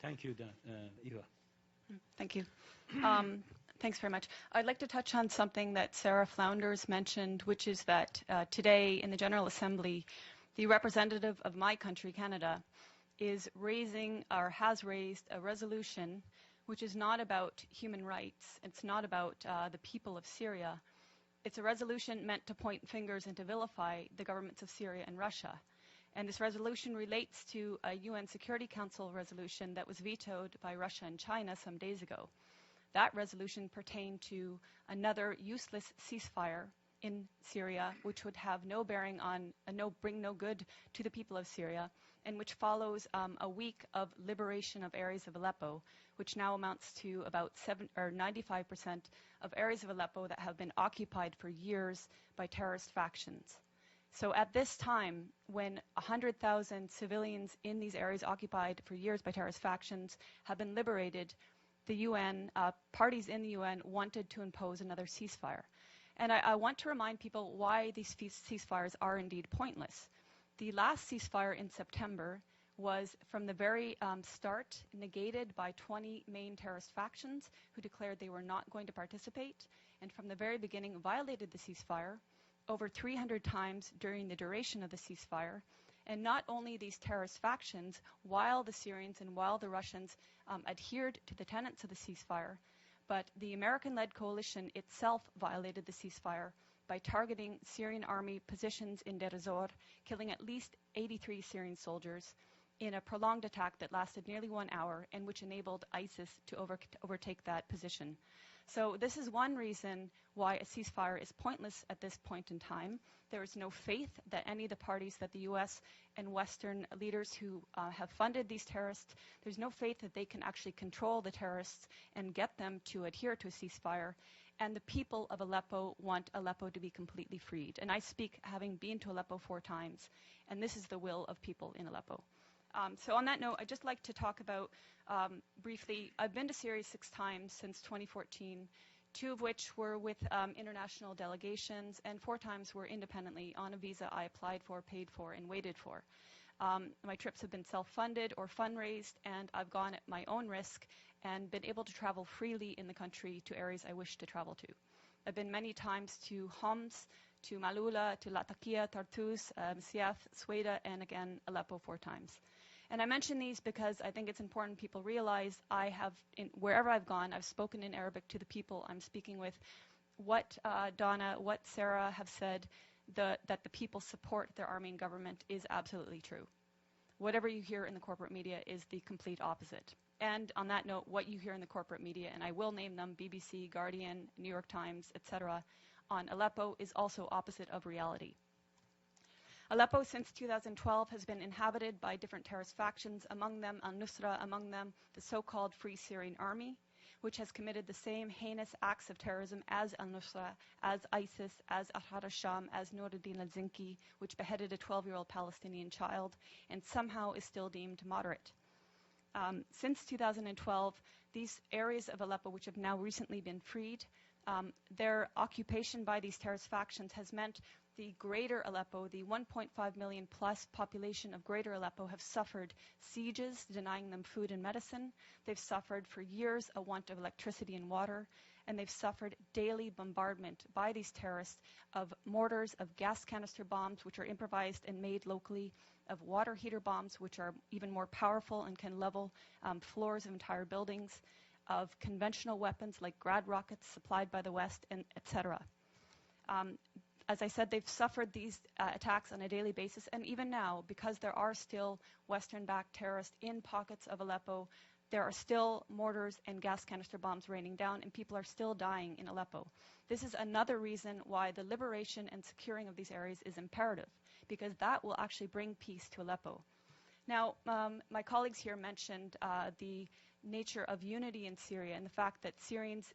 Thank you, Eva. Thank you. Thanks very much. I'd like to touch on something that Sarah Flounders mentioned, which is that today in the General Assembly, the representative of my country, Canada, is raising or has raised a resolution which is not about human rights. It's not about the people of Syria. It's a resolution meant to point fingers and to vilify the governments of Syria and Russia. And this resolution relates to a UN Security Council resolution that was vetoed by Russia and China some days ago. That resolution pertained to another useless ceasefire in Syria, which would have no bearing on, bring no good to the people of Syria, and which follows a week of liberation of areas of Aleppo, which now amounts to about 95% of areas of Aleppo that have been occupied for years by terrorist factions. So at this time, when 100,000 civilians in these areas occupied for years by terrorist factions have been liberated, the UN, parties in the UN wanted to impose another ceasefire. And I want to remind people why these ceasefires are indeed pointless. The last ceasefire in September was from the very start negated by 20 main terrorist factions who declared they were not going to participate, and from the very beginning violated the ceasefire over 300 times during the duration of the ceasefire. And not only these terrorist factions, while the Syrians and while the Russians adhered to the tenets of the ceasefire, but the American-led coalition itself violated the ceasefire by targeting Syrian army positions in Deir ez-Zor, killing at least 83 Syrian soldiers in a prolonged attack that lasted nearly 1 hour and which enabled ISIS to overtake that position. So this is one reason why a ceasefire is pointless at this point in time. There is no faith that any of the parties that the US and Western leaders who have funded these terrorists, there's no faith that they can actually control the terrorists and get them to adhere to a ceasefire. And the people of Aleppo want Aleppo to be completely freed. And I speak having been to Aleppo 4 times, and this is the will of people in Aleppo. So on that note, I'd just like to talk about briefly, I've been to Syria 6 times since 2014, 2 of which were with international delegations, and 4 times were independently on a visa I applied for, paid for, and waited for. My trips have been self-funded or fundraised, and I've gone at my own risk and been able to travel freely in the country to areas I wish to travel to. I've been many times to Homs, to Malula, to Latakia, Tartus, Siaf, Sweda, and again, Aleppo 4 times. And I mention these because I think it's important people realize I have, wherever I've gone, I've spoken in Arabic to the people I'm speaking with. What Donna, what Sarah have said, that the people support their army and government is absolutely true. Whatever you hear in the corporate media is the complete opposite. And on that note, what you hear in the corporate media, and I will name them, BBC, Guardian, New York Times, etc., on Aleppo is also opposite of reality. Aleppo since 2012 has been inhabited by different terrorist factions, among them al-Nusra, among them the so-called Free Syrian Army, which has committed the same heinous acts of terrorism as al-Nusra, as ISIS, as Ahrar al-Sham, as Nuruddin al-Zinki, which beheaded a 12-year-old Palestinian child and somehow is still deemed moderate. Since 2012, these areas of Aleppo, which have now recently been freed, their occupation by these terrorist factions has meant the greater Aleppo, the 1.5 million plus population of greater Aleppo have suffered sieges, denying them food and medicine. They've suffered for years a want of electricity and water, and they've suffered daily bombardment by these terrorists of mortars, of gas canister bombs, which are improvised and made locally, of water heater bombs, which are even more powerful and can level floors of entire buildings, of conventional weapons like Grad rockets supplied by the West, and etc. As I said, they've suffered these attacks on a daily basis, and even now, because there are still Western-backed terrorists in pockets of Aleppo, there are still mortars and gas canister bombs raining down, and people are still dying in Aleppo. This is another reason why the liberation and securing of these areas is imperative, because that will actually bring peace to Aleppo. Now, my colleagues here mentioned the nature of unity in Syria and the fact that Syrians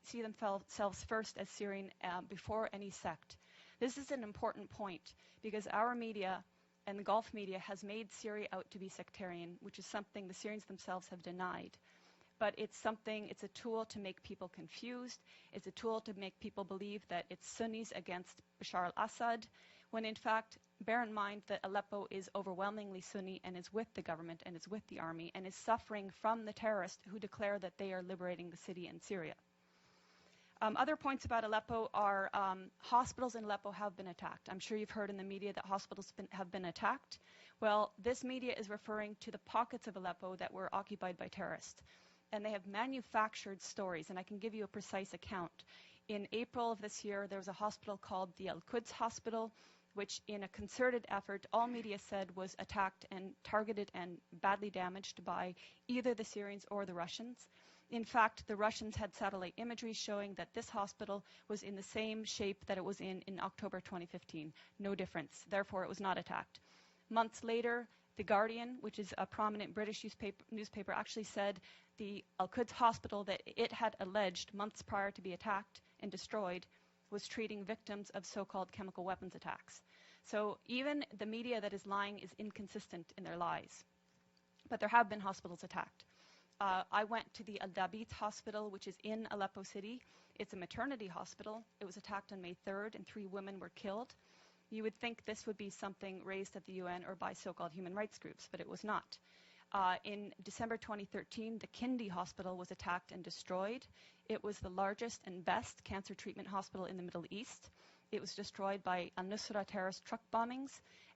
see themselves first as Syrian before any sect. This is an important point because our media and the Gulf media has made Syria out to be sectarian, which is something the Syrians themselves have denied. But it's a tool to make people confused. It's a tool to make people believe that it's Sunnis against Bashar al-Assad, when in fact bear in mind that Aleppo is overwhelmingly Sunni and is with the government and is with the army and is suffering from the terrorists who declare that they are liberating the city in Syria. Other points about Aleppo are hospitals in Aleppo have been attacked. I'm sure you've heard in the media that hospitals have been attacked. Well, this media is referring to the pockets of Aleppo that were occupied by terrorists. And they have manufactured stories, and I can give you a precise account. In April of this year, there was a hospital called the Al-Quds Hospital, which in a concerted effort, all media said was attacked and targeted and badly damaged by either the Syrians or the Russians. In fact, the Russians had satellite imagery showing that this hospital was in the same shape that it was in October 2015. No difference. Therefore, it was not attacked. Months later, The Guardian, which is a prominent British newspaper, actually said the Al-Quds Hospital that it had alleged months prior to be attacked and destroyed was treating victims of so-called chemical weapons attacks. So even the media that is lying is inconsistent in their lies. But there have been hospitals attacked. I went to the Al-Dabit Hospital, which is in Aleppo City. It's a maternity hospital. It was attacked on May 3rd, and 3 women were killed. You would think this would be something raised at the UN or by so-called human rights groups, but it was not. In December 2013, the Kindi Hospital was attacked and destroyed. It was the largest and best cancer treatment hospital in the Middle East. It was destroyed by al-Nusra terrorist truck bombings.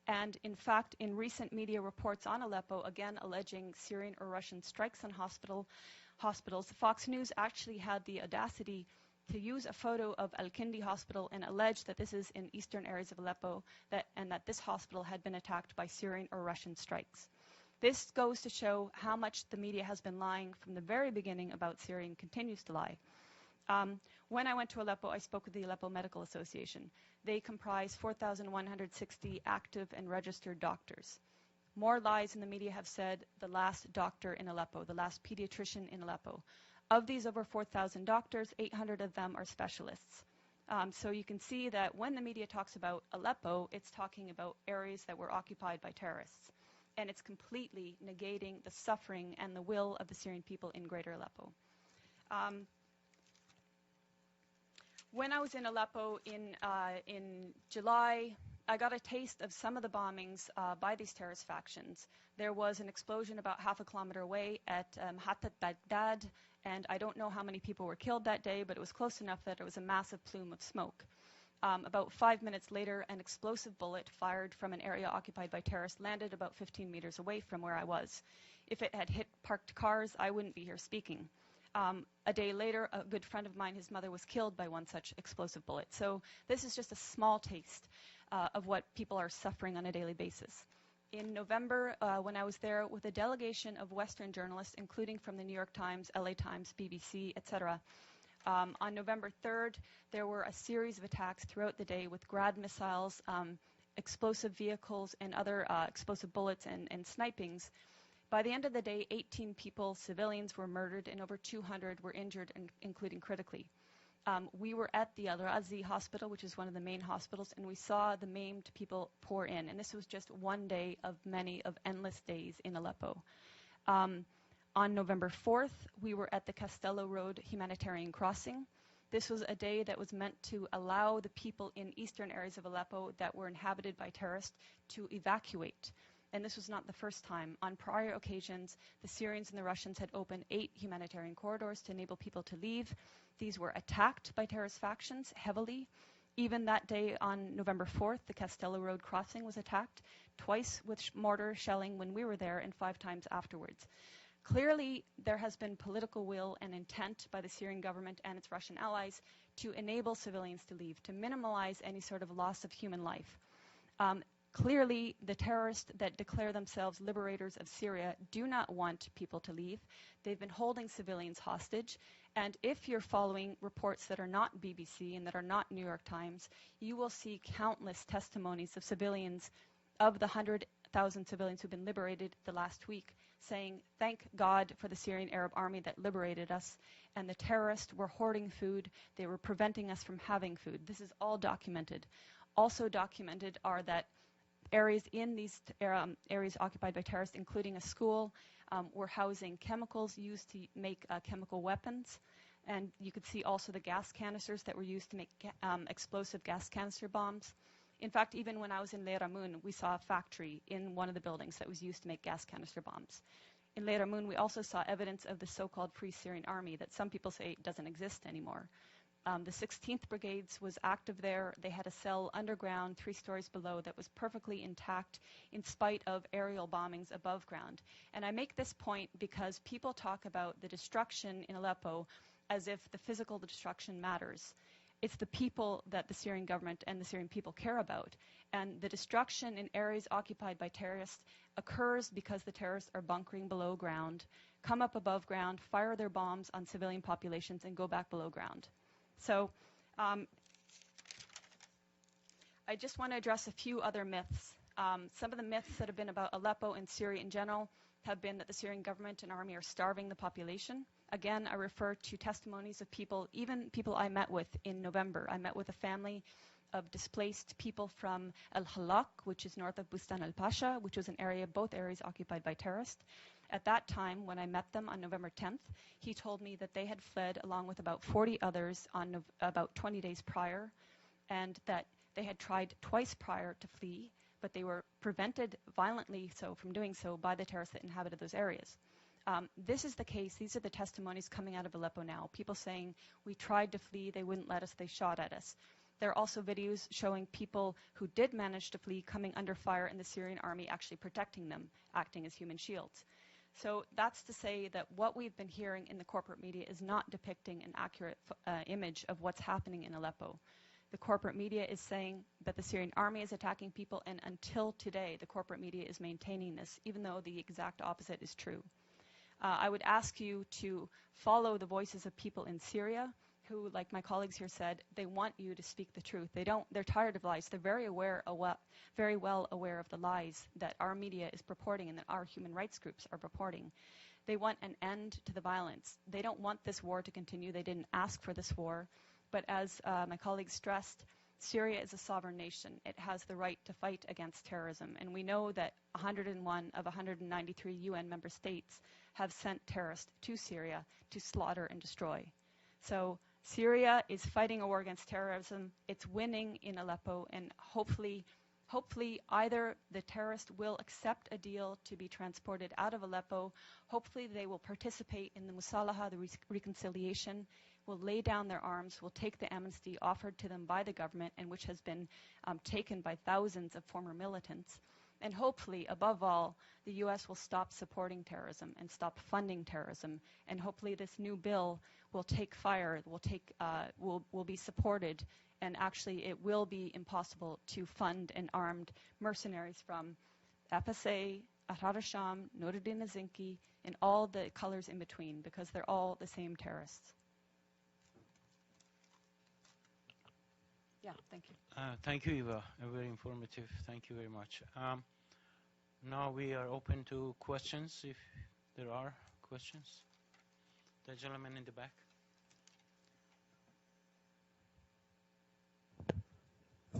And in fact, in recent media reports on Aleppo, again alleging Syrian or Russian strikes on hospitals, Fox News actually had the audacity to use a photo of Al-Kindi Hospital and allege that this is in eastern areas of Aleppo and that this hospital had been attacked by Syrian or Russian strikes. This goes to show how much the media has been lying from the very beginning about Syria and continues to lie. When I went to Aleppo, I spoke with the Aleppo Medical Association. They comprise 4,160 active and registered doctors. More lies in the media have said the last doctor in Aleppo, the last pediatrician in Aleppo. Of these over 4,000 doctors, 800 of them are specialists. So you can see that when the media talks about Aleppo, it's talking about areas that were occupied by terrorists. And it's completely negating the suffering and the will of the Syrian people in greater Aleppo. When I was in Aleppo in July, I got a taste of some of the bombings by these terrorist factions. There was an explosion about half a kilometer away at Hatat Baghdad, and I don't know how many people were killed that day, but it was close enough that it was a massive plume of smoke. About 5 minutes later, an explosive bullet fired from an area occupied by terrorists landed about 15 meters away from where I was. If it had hit parked cars, I wouldn't be here speaking. A day later, a good friend of mine, his mother was killed by one such explosive bullet. So this is just a small taste of what people are suffering on a daily basis. In November, when I was there with a delegation of Western journalists, including from the New York Times, LA Times, BBC, etc., on November 3rd, there were a series of attacks throughout the day with Grad missiles, explosive vehicles, and other explosive bullets and snipings. By the end of the day, 18 people, civilians, were murdered and over 200 were injured, including critically. We were at the Al-Razi hospital, which is one of the main hospitals, and we saw the maimed people pour in. And this was just one day of many of endless days in Aleppo. On November 4th, we were at the Castello Road humanitarian crossing. This was a day that was meant to allow the people in eastern areas of Aleppo that were inhabited by terrorists to evacuate. And this was not the first time. On prior occasions, the Syrians and the Russians had opened 8 humanitarian corridors to enable people to leave. These were attacked by terrorist factions heavily. Even that day on November 4th, the Castello Road crossing was attacked, twice with mortar shelling when we were there and 5 times afterwards. Clearly, there has been political will and intent by the Syrian government and its Russian allies to enable civilians to leave, to minimize any sort of loss of human life. Clearly, the terrorists that declare themselves liberators of Syria do not want people to leave. They've been holding civilians hostage. And if you're following reports that are not BBC and that are not New York Times, you will see countless testimonies of civilians, of the 100,000 civilians who've been liberated the last week, saying, thank God for the Syrian Arab army that liberated us, and the terrorists were hoarding food. They were preventing us from having food. This is all documented. Also documented are that areas in these areas occupied by terrorists, including a school, were housing chemicals used to make chemical weapons. And you could see also the gas canisters that were used to make explosive gas canister bombs. In fact, even when I was in Leiramun, we saw a factory in one of the buildings that was used to make gas canister bombs. In Leiramun, we also saw evidence of the so-called Free Syrian Army that some people say doesn't exist anymore. The 16th Brigades was active there. They had a cell underground, 3 stories below, that was perfectly intact in spite of aerial bombings above ground. And I make this point because people talk about the destruction in Aleppo as if the physical destruction matters. It's the people that the Syrian government and the Syrian people care about. And the destruction in areas occupied by terrorists occurs because the terrorists are bunkering below ground, come up above ground, fire their bombs on civilian populations, and go back below ground. So I just want to address a few other myths. Some of the myths that have been about Aleppo and Syria in general have been that the Syrian government and army are starving the population. Again, I refer to testimonies of people, even people I met with in November. I met with a family of displaced people from El Halak, which is north of Bustan al-Pasha, which was an area, both areas occupied by terrorists. At that time, when I met them on November 10th, he told me that they had fled along with about 40 others on about 20 days prior, and that they had tried twice prior to flee, but they were prevented violently so from doing so by the terrorists that inhabited those areas. This is the case. These are the testimonies coming out of Aleppo now. People saying, we tried to flee, they wouldn't let us, they shot at us. There are also videos showing people who did manage to flee coming under fire and the Syrian army actually protecting them, acting as human shields. So that's to say that what we've been hearing in the corporate media is not depicting an accurate image of what's happening in Aleppo. The corporate media is saying that the Syrian army is attacking people, and until today, the corporate media is maintaining this, even though the exact opposite is true. I would ask you to follow the voices of people in Syria who, like my colleagues here said, they want you to speak the truth. They're tired of lies. They're very well aware of the lies that our media is purporting and that our human rights groups are purporting. They want an end to the violence. They don't want this war to continue. They didn't ask for this war. But as my colleagues stressed, Syria is a sovereign nation. It has the right to fight against terrorism. And we know that 101 of 193 UN member states have sent terrorists to Syria to slaughter and destroy. So Syria is fighting a war against terrorism. It's winning in Aleppo, and hopefully either the terrorists will accept a deal to be transported out of Aleppo, hopefully they will participate in the Musalaha, the reconciliation, will lay down their arms, will take the amnesty offered to them by the government and which has been taken by thousands of former militants. And hopefully, above all, the U.S. will stop supporting terrorism and stop funding terrorism. And hopefully this new bill will take fire, will be supported, and actually it will be impossible to fund an armed mercenaries from FSA, Ahrar al-Sham, Nuruddin al-Zinki, and all the colors in between, because they're all the same terrorists. Yeah, thank you. Thank you, Eva. Very informative. Thank you very much. Now we are open to questions, if there are questions. The gentleman in the back.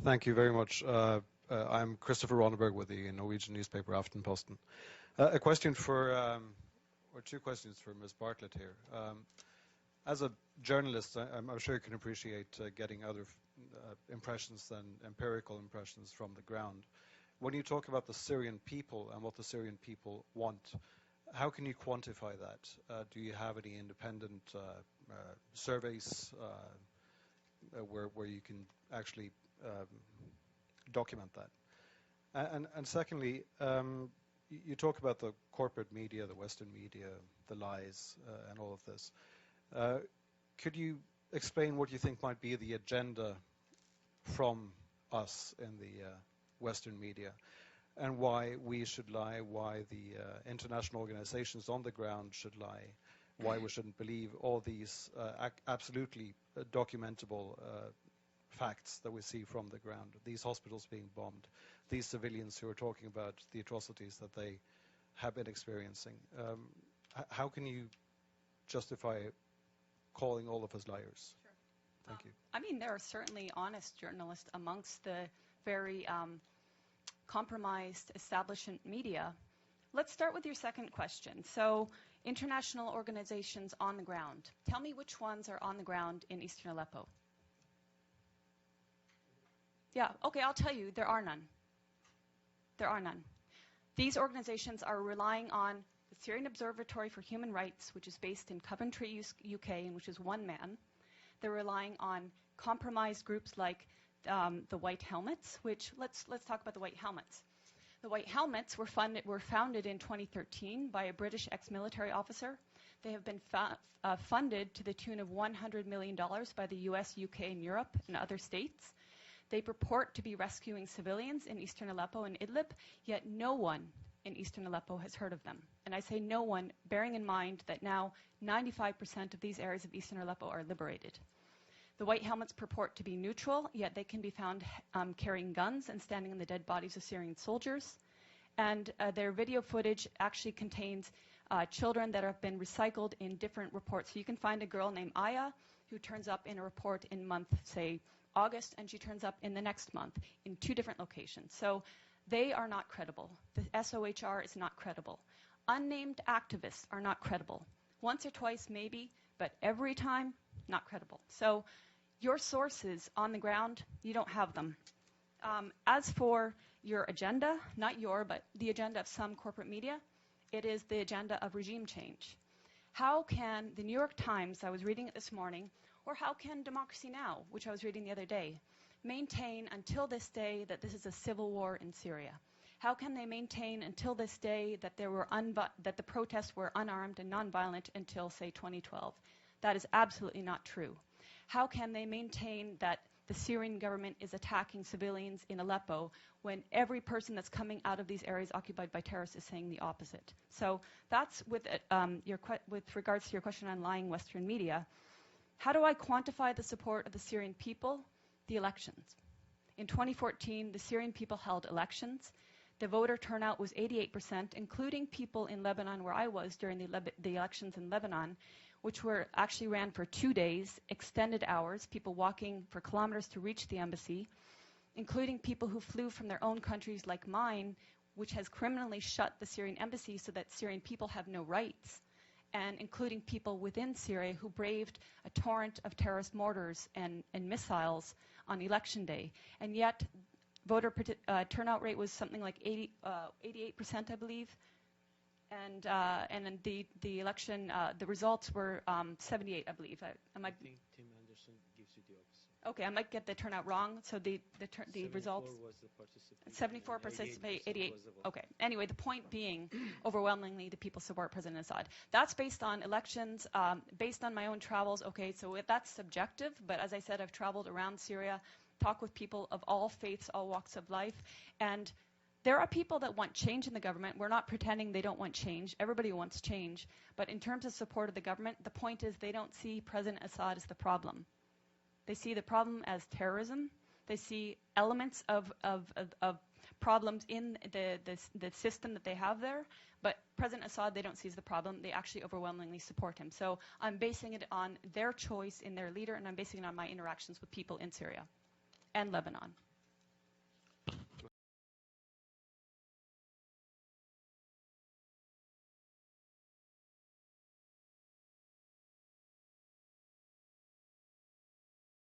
Thank you very much. I'm Christopher Ronneberg with the Norwegian newspaper Aftenposten. A question for, or two questions for Ms. Bartlett here. As a journalist, I'm sure you can appreciate getting other impressions than empirical impressions from the ground. When you talk about the Syrian people and what the Syrian people want, how can you quantify that? Do you have any independent surveys where you can actually document that? And secondly, you talk about the corporate media, the Western media, the lies, and all of this. Could you explain what you think might be the agenda from us in the Western media, and why we should lie, why the international organizations on the ground should lie, why we shouldn't believe all these absolutely documentable facts that we see from the ground, these hospitals being bombed, these civilians who are talking about the atrocities that they have been experiencing. How can you justify calling all of us liars? Sure. Thank you. I mean, there are certainly honest journalists amongst the very compromised establishment media. Let's start with your second question. So, international organizations on the ground. Tell me which ones are on the ground in eastern Aleppo. Yeah, okay, I'll tell you, there are none. There are none. These organizations are relying on the Syrian Observatory for Human Rights, which is based in Coventry, UK, and which is one man. They're relying on compromised groups like the White Helmets, which, let's talk about the White Helmets. The White Helmets were founded in 2013 by a British ex-military officer. They have been funded to the tune of $100 million by the US, UK, and Europe and other states. They purport to be rescuing civilians in eastern Aleppo and Idlib, yet no one in eastern Aleppo has heard of them. And I say no one, bearing in mind that now 95% of these areas of eastern Aleppo are liberated. The White Helmets purport to be neutral, yet they can be found carrying guns and standing on the dead bodies of Syrian soldiers. And their video footage actually contains children that have been recycled in different reports. So you can find a girl named Aya who turns up in a report in month, say, August, and she turns up in the next month in 2 different locations. So they are not credible. The SOHR is not credible. Unnamed activists are not credible. Once or twice, maybe, but every time, not credible. So your sources on the ground, you don't have them. As for your agenda, not your, but the agenda of some corporate media, it is the agenda of regime change. How can the New York Times, I was reading it this morning, or how can Democracy Now!, which I was reading the other day, maintain until this day that this is a civil war in Syria? How can they maintain until this day that that the protests were unarmed and nonviolent until, say, 2012? That is absolutely not true. How can they maintain that the Syrian government is attacking civilians in Aleppo when every person that's coming out of these areas occupied by terrorists is saying the opposite? So that's with regards to your question on lying Western media. How do I quantify the support of the Syrian people? The elections. In 2014, the Syrian people held elections. The voter turnout was 88%, including people in Lebanon, where I was during the elections in Lebanon, which were actually ran for 2 days, extended hours, people walking for kilometers to reach the embassy, including people who flew from their own countries like mine, which has criminally shut the Syrian embassy so that Syrian people have no rights, and including people within Syria who braved a torrent of terrorist mortars and missiles on election day. And yet, voter turnout rate was something like 88%, I believe. And then the election, the results were 78, I believe. I might think Tim Anderson gives you the opposite. Okay, I might get the turnout wrong. So the results. 74 was the participation. 74%, 88. Okay. Anyway, the point being, overwhelmingly, the people support President Assad. That's based on elections, based on my own travels. Okay, so that's subjective. But as I said, I've traveled around Syria, talked with people of all faiths, all walks of life, and there are people that want change in the government. We're not pretending they don't want change. Everybody wants change. But in terms of support of the government, the point is they don't see President Assad as the problem. They see the problem as terrorism. They see elements of problems in the system that they have there. But President Assad, they don't see as the problem. They actually overwhelmingly support him. So I'm basing it on their choice in their leader, and I'm basing it on my interactions with people in Syria and Lebanon.